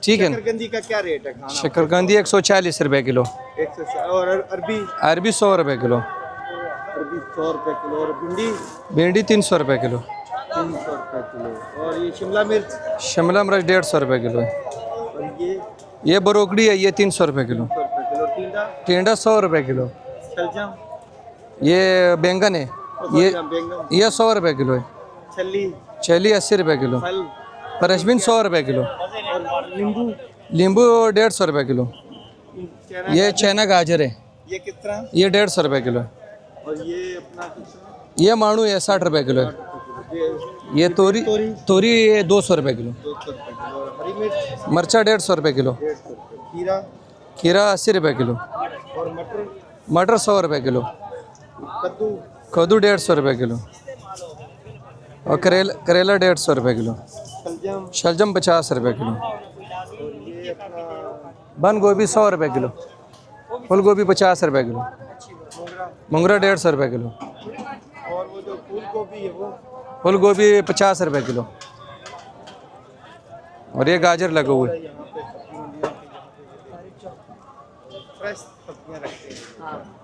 ठीक है। शकरकंदी का क्या रेट है खाना? शकरकंदी 140 रुपए किलो। 100। और अरबी? अरबी 100 रुपए किलो। अरबी 100 रुपए किलो। और भिंडी? भिंडी 300 रुपए किलो। 300 रुपए किलो। और ये शिमला मिर्च? शिमला मिर्च 150 रुपए किलो है। और ये ब्रोकली है, ये 300 रुपए किलो। 300 रुपए किलो। टींडा? टिंडा 100 रुपए किलो। शलजम? ये बैंगन है, ये बैंगन? 100 रुपए किलो है। छल्ली? चलिए 80 रुपए किलो। फल? फ्रेशबीन 100 रुपए किलो। और नींबू? नींबू 150 रुपए किलो। ये चना गाजर है, ये किस तरह? ये 150 रुपए किलो है। और ये अपना कितना? ये माणू है 60 रुपए किलो है। ये तोरी तोरी ये 200 रुपए किलो। 200 रुपए किलो। और हरी मिर्च? मरचा 150 रुपए किलो। 150 रुपए। खीरा? खीरा 80 रुपए किलो। और मटर? मटर 100 रुपए किलो। कद्दू? कद्दू 150 रुपए किलो। और करेला 150 रुपए किलो। शलजम? शलजम 50 रुपए किलो। और ये अपना बंद गोभी 100 रुपए किलो। फूल गोभी 50 रुपए किलो। मुंगरा 150 रुपए किलो। और वो जो फूल गोभी है वो? फूल गोभी 50 रुपए किलो। और ये गाजर लगे हुए। यहाँ पे सब्जी मंडियों के यहाँ पे फ्रेश सब्जियाँ रखते हैं।